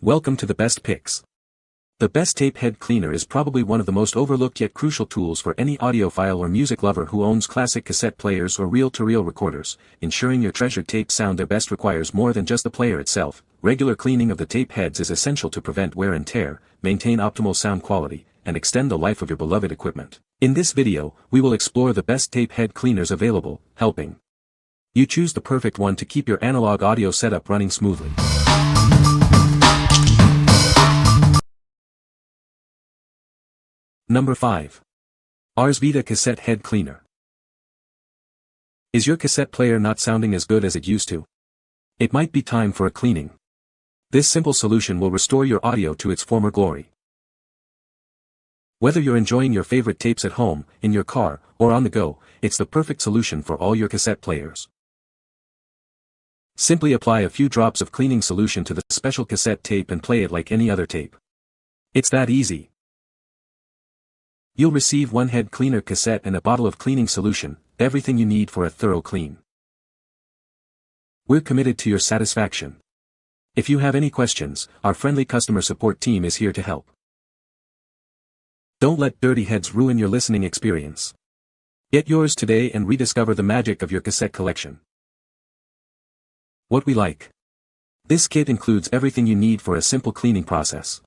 Welcome to the Best Picks. The Best Tape Head Cleaner is probably one of the most overlooked yet crucial tools for any audiophile or music lover who owns classic cassette players or reel-to-reel recorders. Ensuring your treasured tapes sound their best requires more than just the player itself. Regular cleaning of the tape heads is essential to prevent wear and tear, maintain optimal sound quality, and extend the life of your beloved equipment. In this video, we will explore the best tape head cleaners available, helping you choose the perfect one to keep your analog audio setup running smoothly. Number 5. Arsvita Cassette Head Cleaner. Is your cassette player not sounding as good as it used to? It might be time for a cleaning. This simple solution will restore your audio to its former glory. Whether you're enjoying your favorite tapes at home, in your car, or on the go, it's the perfect solution for all your cassette players. Simply apply a few drops of cleaning solution to the special cassette tape and play it like any other tape. It's that easy. You'll receive one head cleaner cassette and a bottle of cleaning solution, everything you need for a thorough clean. We're committed to your satisfaction. If you have any questions, our friendly customer support team is here to help. Don't let dirty heads ruin your listening experience. Get yours today and rediscover the magic of your cassette collection. What we like. This kit includes everything you need for a simple cleaning process.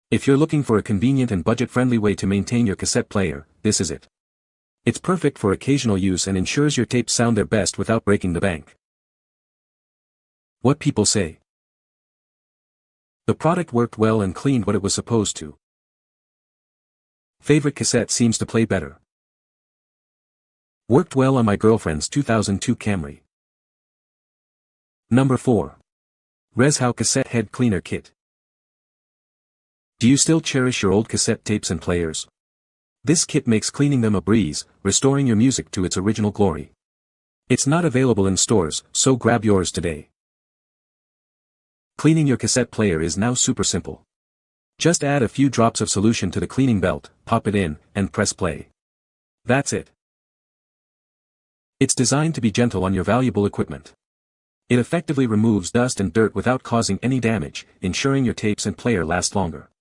If you're looking for a convenient and budget-friendly way to maintain your cassette player, this is it. It's perfect for occasional use and ensures your tapes sound their best without breaking the bank. What people say. The product worked well and cleaned what it was supposed to. Favorite cassette seems to play better. Worked well on my girlfriend's 2002 Camry. Number 4. Reshow Cassette Head Cleaner Kit. Do you still cherish your old cassette tapes and players? This kit makes cleaning them a breeze, restoring your music to its original glory. It's not available in stores, so grab yours today. Cleaning your cassette player is now super simple. Just add a few drops of solution to the cleaning belt, pop it in, and press play. That's it. It's designed to be gentle on your valuable equipment. It effectively removes dust and dirt without causing any damage, ensuring your tapes and player last longer.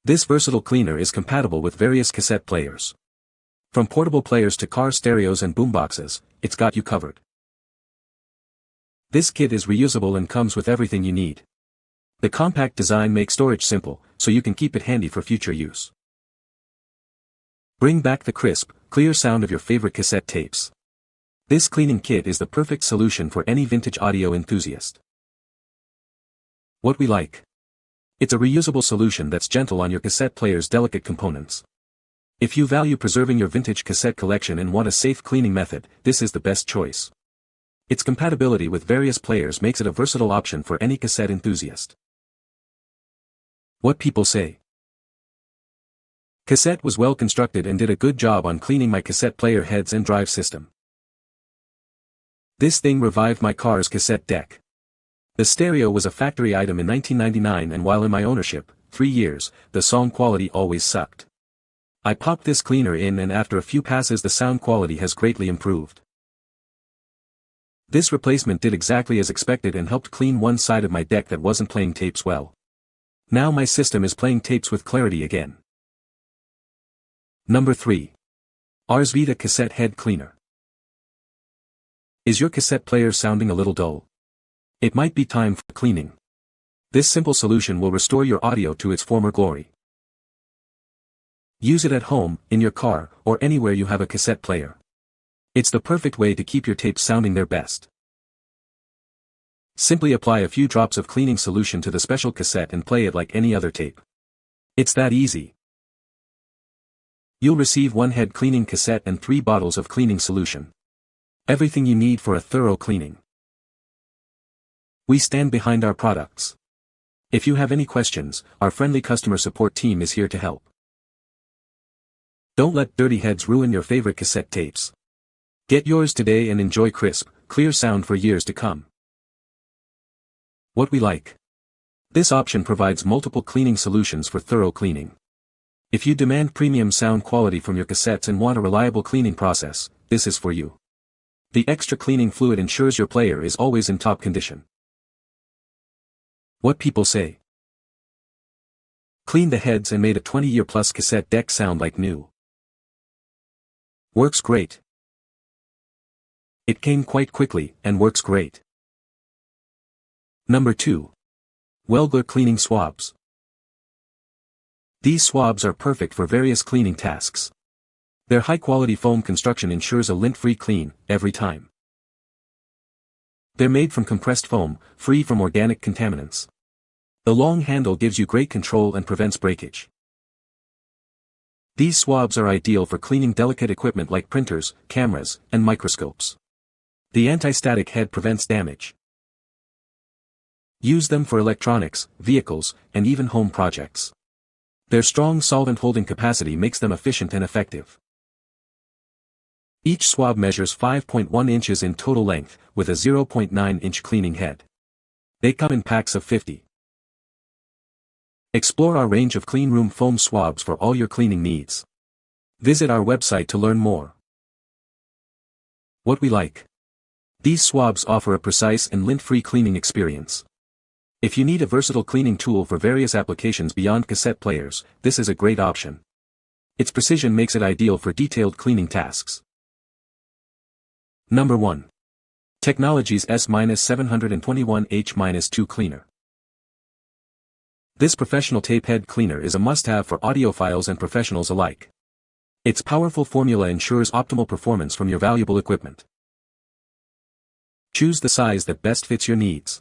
This versatile cleaner is compatible with various cassette players. From portable players to car stereos and boomboxes, it's got you covered. This kit is reusable and comes with everything you need. The compact design makes storage simple, so you can keep it handy for future use. Bring back the crisp, clear sound of your favorite cassette tapes. This cleaning kit is the perfect solution for any vintage audio enthusiast. What we like. It's a reusable solution that's gentle on your cassette player's delicate components. If you value preserving your vintage cassette collection and want a safe cleaning method, this is the best choice. Its compatibility with various players makes it a versatile option for any cassette enthusiast. What people say. Cassette was well constructed and did a good job on cleaning my cassette player heads and drive system. This thing revived my car's cassette deck. The stereo was a factory item in 1999 and while in my ownership, 3 years, the song quality always sucked. I popped this cleaner in and after a few passes the sound quality has greatly improved. This replacement did exactly as expected and helped clean one side of my deck that wasn't playing tapes well. Now my system is playing tapes with clarity again. Number 3. Arsvita Cassette Head Cleaner. Is your cassette player sounding a little dull? It might be time for cleaning. This simple solution will restore your audio to its former glory. Use it at home, in your car, or anywhere you have a cassette player. It's the perfect way to keep your tapes sounding their best. Simply apply a few drops of cleaning solution to the special cassette and play it like any other tape. It's that easy. You'll receive one head cleaning cassette and 3 bottles of cleaning solution. Everything you need for a thorough cleaning. We stand behind our products. If you have any questions, our friendly customer support team is here to help. Don't let dirty heads ruin your favorite cassette tapes. Get yours today and enjoy crisp, clear sound for years to come. What we like. This option provides multiple cleaning solutions for thorough cleaning. If you demand premium sound quality from your cassettes and want a reliable cleaning process, this is for you. The extra cleaning fluid ensures your player is always in top condition. What people say. Cleaned the heads and made a 20-year-plus cassette deck sound like new. Works great. It came quite quickly, and works great. Number 2. Wellgler cleaning swabs. These swabs are perfect for various cleaning tasks. Their high-quality foam construction ensures a lint-free clean, every time. They're made from compressed foam, free from organic contaminants. The long handle gives you great control and prevents breakage. These swabs are ideal for cleaning delicate equipment like printers, cameras, and microscopes. The anti-static head prevents damage. Use them for electronics, vehicles, and even home projects. Their strong solvent-holding capacity makes them efficient and effective. Each swab measures 5.1 inches in total length, with a 0.9-inch cleaning head. They come in packs of 50. Explore our range of cleanroom foam swabs for all your cleaning needs. Visit our website to learn more. What we like. These swabs offer a precise and lint-free cleaning experience. If you need a versatile cleaning tool for various applications beyond cassette players, this is a great option. Its precision makes it ideal for detailed cleaning tasks. Number 1. Technology's S-721H-2 Cleaner. This professional tape head cleaner is a must-have for audiophiles and professionals alike. Its powerful formula ensures optimal performance from your valuable equipment. Choose the size that best fits your needs.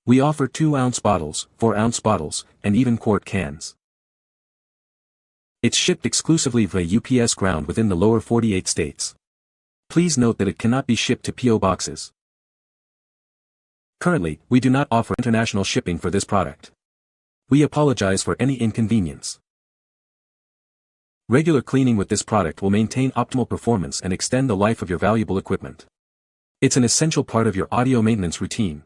We offer 2-ounce bottles, 4-ounce bottles, and even quart cans. It's shipped exclusively via UPS ground within the lower 48 states. Please note that it cannot be shipped to P.O. boxes. Currently, we do not offer international shipping for this product. We apologize for any inconvenience. Regular cleaning with this product will maintain optimal performance and extend the life of your valuable equipment. It's an essential part of your audio maintenance routine.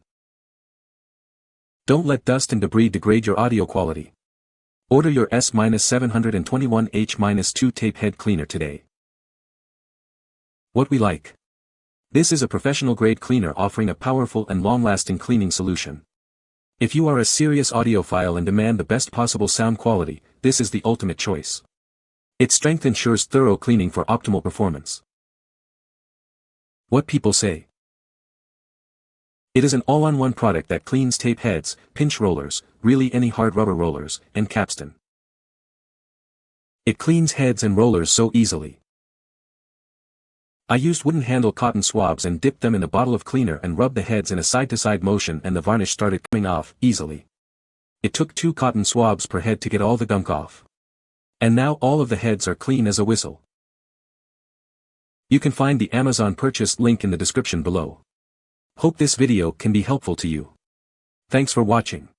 Don't let dust and debris degrade your audio quality. Order your S-721H-2 tape head cleaner today. What we like. This is a professional-grade cleaner offering a powerful and long-lasting cleaning solution. If you are a serious audiophile and demand the best possible sound quality, this is the ultimate choice. Its strength ensures thorough cleaning for optimal performance. What people say. It is an all-in-one product that cleans tape heads, pinch rollers, really any hard rubber rollers, and capstan. It cleans heads and rollers so easily. I used wooden handle cotton swabs and dipped them in a bottle of cleaner and rubbed the heads in a side-to-side motion and the varnish started coming off, easily. It took 2 cotton swabs per head to get all the gunk off. And now all of the heads are clean as a whistle. You can find the Amazon purchase link in the description below. Hope this video can be helpful to you. Thanks for watching.